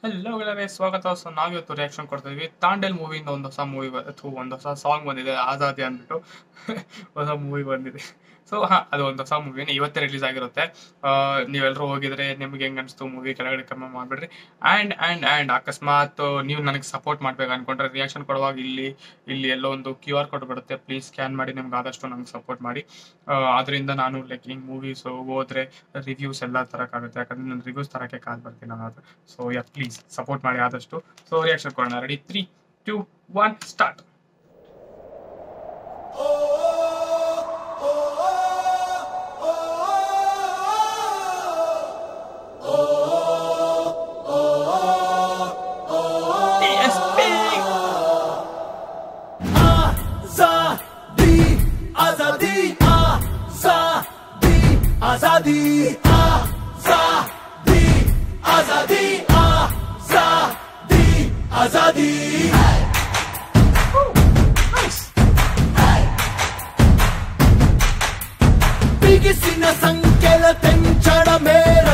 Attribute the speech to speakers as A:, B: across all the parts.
A: Hello ಗೆಳೆಯರೇ, ಸ್ವಾಗತ. So ನಾವಿವತ್ತು ರಿಯಾಕ್ಷನ್ ಕೊಡ್ತಿದ್ವಿ. ತಾಂಡೇಲ್ ಮೂವಿಯಿಂದ ಒಂದು ಹೊಸ ಮೂವಿ ಒಂದು ಹೊಸ ಸಾಂಗ್ ಬಂದಿದೆ, ಆಜಾದಿ ಅಂದ್ಬಿಟ್ಟು ಹೊಸ ಮೂವಿ ಬಂದಿದೆ. ಸೊ ಅದು ಒಂದು ಹೊಸ ಮೂವಿನ ಇವತ್ತೇ ರಿಲೀಸ್ ಆಗಿರುತ್ತೆ. ನೀವೆಲ್ಲರೂ ಹೋಗಿದ್ರೆ ನಿಮ್ಗೆ ಹೆಂಗ್ ಅನಿಸ್ತು ಮೂವಿ ಕೆಳಗಡೆ ಕಮೆಂಟ್ ಮಾಡ್ಬಿಡ್ರಿ. ಆ್ಯಂಡ್ ಅಕಸ್ಮಾತ್ ನೀವು ನನಗೆ ಸಪೋರ್ಟ್ ಮಾಡ್ಬೇಕು ಅನ್ಕೊಂಡ್ರೆ ರಿಯಾಕ್ಷನ್ ಕೊಡುವಾಗ ಇಲ್ಲಿ ಎಲ್ಲೋ ಒಂದು QR ಕೋಡ್ ಬರುತ್ತೆ. ಪ್ಲೀಸ್ ಸ್ಕ್ಯಾನ್ ಮಾಡಿ ನಿಮ್ಗೆ ಆದಷ್ಟು ನನಗೆ ಸಪೋರ್ಟ್ ಮಾಡಿ. ಅದರಿಂದ ನಾನು ಲೈಕ್ ಹಿಂಗೆ ಮೂವೀಸ್ ಹೋದ್ರೆ ರಿವ್ಯೂಸ್ ಎಲ್ಲ ತರೋಕ್ಕಾಗುತ್ತೆ. ಯಾಕಂದ್ರೆ ನಾನು ರಿವ್ಯೂಸ್ ತರೋಕ್ಕೆ ಕಾಲ್ ಬರ್ತೀನಿ ನಾನು. ಸೊ ಪ್ಲೀಸ್ ಸಪೋರ್ಟ್ ಮಾಡಿ ಆದಷ್ಟು. ಸೊ ರಿಯಾಕ್ಷನ್ ಕೊಡೋಣ. Ready, 3, 2, 1 start.
B: आजादी आजादी आजादी आजादी आजादी बिगिसिन संख्येल तेंचडमेर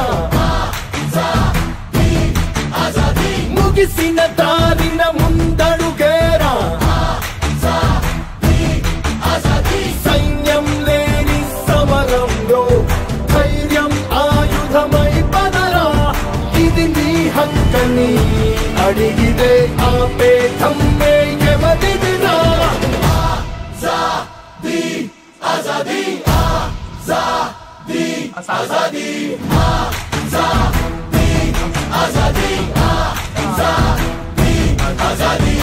B: आजादी आजादी मुगिसिन दारिन मुंदडुगेर आजादी आजादी सैन्यं लेनि समरंलो हक्कनी अडिगिदे आपे थम्मे एवदिदिरा आजादी आजादी आजादी आजादी आजादी आजादी आजादी आजादी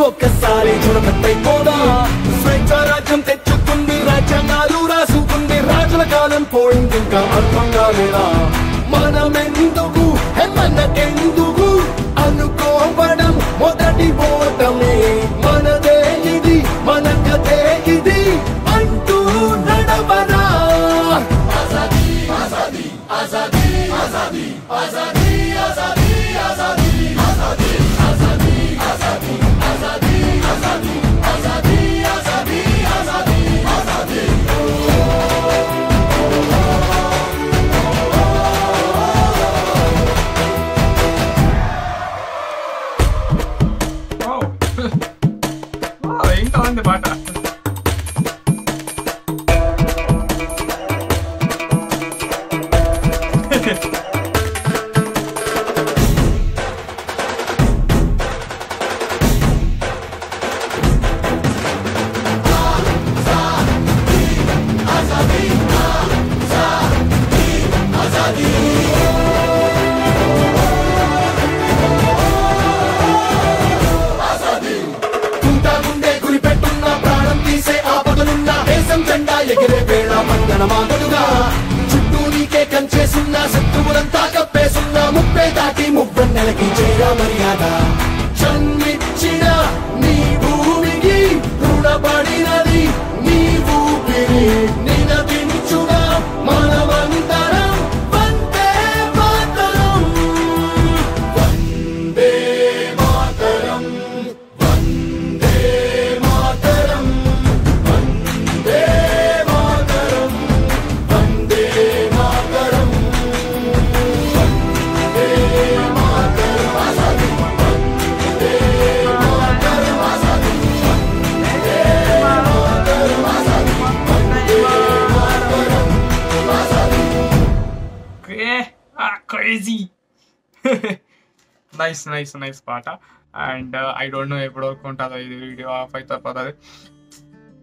B: ఒక్కసారి చూడకట్టై పోదా స్వేచ్ఛ రాజ్యం తెచ్చుకుంది, రాజ్యాంగాలు రాసుకుంది, రాజుల కాలం పోయింది, ఇంకా అర్థం కాలేదా మనమెందుకు మనకెందుకు అనుకోవడం మొదటి ఓటమే, మనదే ఇది మన కథే ఇది అంటూ నడవరా. ఆజాదీ ఆజాదీ ఆజాదీ ఆజాదీ ఆజాదీ ఆజాదీ ఆజాదీ ఆజాదీ ఆజాదీ ఆజాదీ आजादी आजादी आजादी आजादी आजादी आजादी
A: ఇంకా ఉంది పాట.
B: ఎగిరే వేళ మంగళమాగడుగా చుట్టూ నీకే కంచేసున్నా, శత్రువులంతా కప్పేసున్నా, ముప్పే దాటి మువ్వన్నెలకి చేరా మర్యాద. జన్మిచ్చిన నీ భూమికి రుణపడినది నీ ఊపిరి, నినదించుగా మనమంతరం వందే మాతరం వందే మాతరం వందే మాతరం వందే మాతరం వందే మాతరం వందే మాతరం ఆజాదీ వందే మాతరం ఆజాదీ వందే మాతరం ఆజాదీ వందే మాతరం ఆజాదీ.
A: క్రేజీ. నైస్ పాట. అండ్ ఐ డోంట్ నో ఎప్పుడు వరకు ఉంటుందో ఇది వీడియో ఆఫ్ అయితే పోతుంది.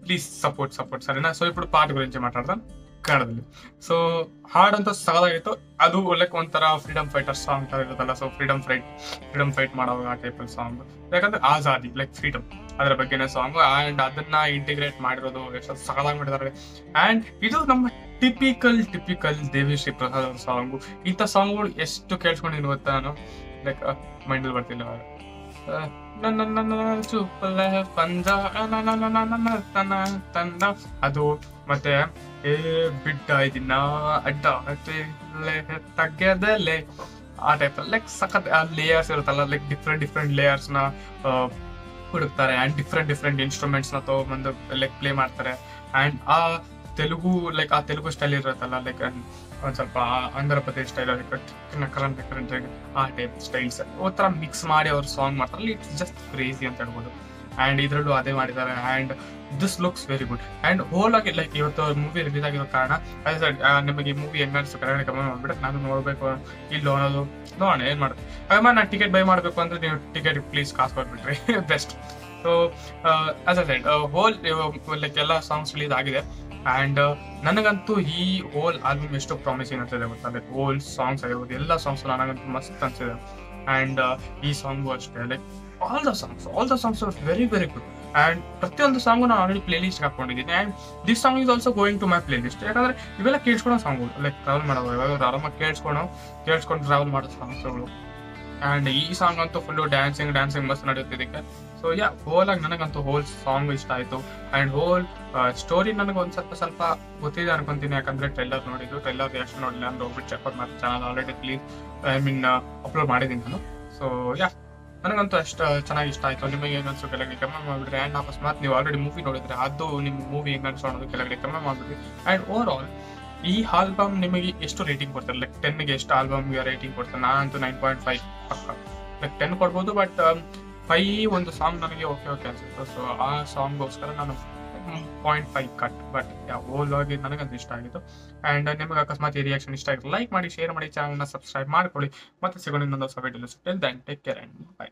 A: ప్లీజ్ సపోర్ట్ సరేనా. ಸೊ ఇప్పుడు ಪಾಠ ಗುరించి ಮಾತಾಡ್ತಾನೆ ಕನ್ನಡದಲ್ಲಿ. ಸೊ ಹಾಡಂತ ಸಗದಾಗಿತ್ತು. ಅದು ಲೈಕ್ ಒಂಥರ ಫ್ರೀಡಮ್ ಫೈಟರ್ ಸಾಂಗ್ ತರ ಇರುತ್ತಲ್ಲ. ಸೊ ಫ್ರೀಡಮ್ ಫೈಟ್ ಮಾಡುವಾಗ ಆ ಟೈಪಲ್ಲಿ ಸಾಂಗ್. ಯಾಕಂದ್ರೆ ಆಜಾದಿ ಲೈಕ್ ಫ್ರೀಡಮ್ ಅದರ ಬಗ್ಗೆನೇ ಸಾಂಗ್. ಅಂಡ್ ಅದನ್ನ ಇಂಟಿಗ್ರೇಟ್ ಮಾಡಿರೋದು ಎಷ್ಟು ಸಗದಾಗಿ ಮಾಡಿದ್ದಾರೆ. ಅಂಡ್ ಇದು ನಮ್ಮ ಟಿಪಿಕಲ್ ದೇವಿಶ್ರೀ ಪ್ರಸಾದ್ ಅವ್ರ ಸಾಂಗು. ಇಂಥ ಸಾಂಗ್ಗಳು ಎಷ್ಟು ಕೇಳ್ಸ್ಕೊಂಡಿದ್ದೀನಿ ಗೊತ್ತಾ ನಾನು. ಲೈಕ್ ಮೈಂಡಲ್ಲಿ ಬರ್ತಿಲ್ಲ ಇವಾಗ. ನನ್ನ ಚುಪ್ಪಲೆ ಪಂಜ ತನ್ನ ಅದು, ಮತ್ತೆ ಏ ಬಿಡ್ಡ ಇದನ್ನ ಅಡ್ಡ ತಗ್ಗದಲ್ಲೇ ಆ ಟೈಪ್ ಲೈಕ್ ಸಖತ್ ಲೇಯರ್ಸ್ ಇರುತ್ತಲ್ಲ, ಲೈಕ್ ಡಿಫ್ರೆಂಟ್ ಲೇಯರ್ಸ್ನ ಹುಡುಕ್ತಾರೆ ಆ್ಯಂಡ್ ಡಿಫ್ರೆಂಟ್ ಇನ್ಸ್ಟ್ರೂಮೆಂಟ್ಸ್ನ ತೊಗೊಂಬಂದು ಲೈಕ್ ಪ್ಲೇ ಮಾಡ್ತಾರೆ. ಆ್ಯಂಡ್ ಆ ತೆಲುಗು ಸ್ಟೈಲ್ ಇರುತ್ತಲ್ಲ, ಲೈಕ್ ಒಂದು ಸ್ವಲ್ಪ ಆಂಧ್ರ ಪ್ರದೇಶ್ ಸ್ಟೈಲ್ ಕರೆಂಟ್ ಆ ಟೈಪ್ ಸ್ಟೈಲ್ಸ್ ಒಂಥರ ಮಿಕ್ಸ್ ಮಾಡಿ ಅವ್ರು ಸಾಂಗ್ ಮಾಡ್ತಾರೆ. ಇಟ್ಸ್ ಜಸ್ಟ್ ಕ್ರೇಜಿ ಅಂತ ಹೇಳ್ಬೋದು. ಆ್ಯಂಡ್ ಇದರಲ್ಲೂ ಅದೇ ಮಾಡಿದ್ದಾರೆ. And this looks very good. And whole ಆಗಿ ಲೈಕ್ ಇವತ್ತು ಮೂವಿ ರಿಲೀಸ್ ಆಗಿರೋ ಕಾರಣ ಅದೇ ಸರ್ ನಿಮಗೆ ಈ ಮೂವಿ ಹೆಂಗೆ ಅನಿಸ್ತು ಕರೆಕ್ಟ್ ಕಮೆಂಟ್ ಮಾಡ್ಬಿಟ್ಟು ನಾನು ನೋಡಬೇಕು ಇಲ್ಲೋ ಅನ್ನೋದು ನೋಡೋಣ ಏನು ಮಾಡೋದು. ಹಾಗೆ ನಾನು ಟಿಕೆಟ್ ಬೈ ಮಾಡಬೇಕು ಅಂದರೆ ನೀವು ಟಿಕೆಟ್ ಪ್ಲೀಸ್ ಕಾಸು ಕೊಟ್ಬಿಟ್ರಿ best. So as a side whole like ಎಲ್ಲ ಸಾಂಗ್ಸ್ ರಿಲೀಸ್ ಆಗಿದೆ. ಆ್ಯಂಡ್ ನನಗಂತೂ ಈ ಹೋಲ್ ಆಲ್ಬಮ್ ಎಷ್ಟು ಪ್ರಾಮಿಸಿಂಗ್ ಅನ್ಸಿದೆ ಗೊತ್ತಾ, ಲೈಕ್ ಹೋಲ್ ಸಾಂಗ್ಸ್ ಆಗಿರ್ಬೋದು ಎಲ್ಲ ಸಾಂಗ್ಸ್ ನನಗಂತೂ ಮಸ್ತ್ ಅನ್ಸಿದೆ. ಆ್ಯಂಡ್ ಈ ಸಾಂಗು ಅಷ್ಟೇ, like all the songs are very good. And ಪ್ರತಿಯೊಂದು ಸಾಂಗು ನಾನು ಆಲ್ರೆಡಿ ಪ್ಲೇ ಲಿಸ್ಟ್ ಹಾಕೊಂಡಿದ್ದೀನಿ. And this song is also going to my playlist. ಯಾಕಂದರೆ ಇವೆಲ್ಲ ಕೇಳಿಸ್ಕೊಳೋ ಸಾಂಗ್ಗಳು, ಲೈಕ್ ಟ್ರಾವೆಲ್ ಮಾಡೋದು ಇವಾಗ ಆರಾಮಾಗಿ ಕೇಳಿಸ್ಕೊಂಡು ಟ್ರಾವೆಲ್ ಮಾಡೋ ಸಾಂಗ್ಸ್ಗಳು. ಆ್ಯಂಡ್ ಈ ಸಾಂಗ್ ಅಂತೂ ಫುಲ್ಲು ಡ್ಯಾನ್ಸಿಂಗ್ ಮಸ್ತ್ ನಡೆಯುತ್ತೆ ಇದಕ್ಕೆ. ಸೊ ಹೋಲ್ ಆಗಿ ನನಗಂತೂ ಹೋಲ್ ಸಾಂಗ್ ಇಷ್ಟ ಆಯಿತು. ಆ್ಯಂಡ್ ಹೋಲ್ ಸ್ಟೋರಿ ನನಗೆ ಒಂದು ಸ್ವಲ್ಪ ಗೊತ್ತಿದೆ ಅನ್ಕೊಂತೀನಿ, ಯಾಕಂದರೆ ಟ್ರೈಲರ್ ರಿಯಾಕ್ಷನ್ ನೋಡಿಲ್ಲ ಅಂದ್ರೆ ಹೋಗ್ಬಿಟ್ಟು ಚೆಕ್ಔಟ್ ಮಾಡಿ ಚಾನಲ್ ಆಲ್ರೆಡಿ ಅಪ್ಲೋಡ್ ಮಾಡಿದ್ದೀನಿ ನಾನು. ಸೊ ನನಗಂತೂ ಅಷ್ಟು ಚೆನ್ನಾಗಿ ಇಷ್ಟ ಆಯಿತು. ನಿಮಗೆ ಏನು ಅನ್ಸೋ ಕೆಳಗಡೆ ಕಮೆಂಟ್ ಮಾಡಿಬಿಡ್ರಿ. ಆ್ಯಂಡ್ ಅಕಸ್ಮಾತ್ ನೀವು ಆಲ್ರೆಡಿ ಮೂವಿ ನೋಡಿದ್ರೆ ಅದು ನಿಮ್ಮ ಮೂವಿ ಹೆಂಗೆ ಅನ್ಸೋ ಅನ್ನೋದು ಕೆಳಗಡೆ ಕಮೆಂಟ್ ಮಾಡಿಬಿಡ್ರಿ. ಆ್ಯಂಡ್ ಓವರ್ ಆಲ್ ಈ ಆಲ್ಬಮ್ ನಿಮಗೆ ಎಷ್ಟು ರೇಟಿಂಗ್ ಕೊಡ್ತಾರೆ, ಲೈಕ್ 10ಗೆ ಎಷ್ಟು ಆಲ್ಬಮ್ಗೆ ರೇಟಿಂಗ್ ಕೊಡ್ತಾರೆ? ನಾನಂತೂ 9.5 ಪಕ್ಕ, ಲೈಕ್ 10 ಕೊಡ್ಬೋದು. ಬಟ್ 5 ಒಂದು ಸಾಂಗ್ ನನಗೆ ಓಕೆ ಅನ್ಸುತ್ತೆ. ಸೊ ಆ ಸಾಂಗ್ಗೋಸ್ಕರ ನಾನು 0.5 ಕಟ್. ಬಟ್ ಓಲ್ ಆಗಿ ನನಗಂತೂ ಇಷ್ಟ ಆಗಿತ್ತು. ಆ್ಯಂಡ್ ನಿಮಗೆ ಅಕಸ್ಮಾತ್ ಈ ರಿಯಾಕ್ಷನ್ ಇಷ್ಟ ಆಗಿತ್ತು ಲೈಕ್ ಮಾಡಿ, ಶೇರ್ ಮಾಡಿ, ಚಾನಲ್ನ ಸಬ್ಸ್ಕ್ರೈಬ್ ಮಾಡ್ಕೊಳ್ಳಿ. ಮತ್ತೆ ಸಿಗೋಣ ಇನ್ನೊಂದು ಹೊಸ ವಿಡಿಯೋಲಿ. Till then take care and by.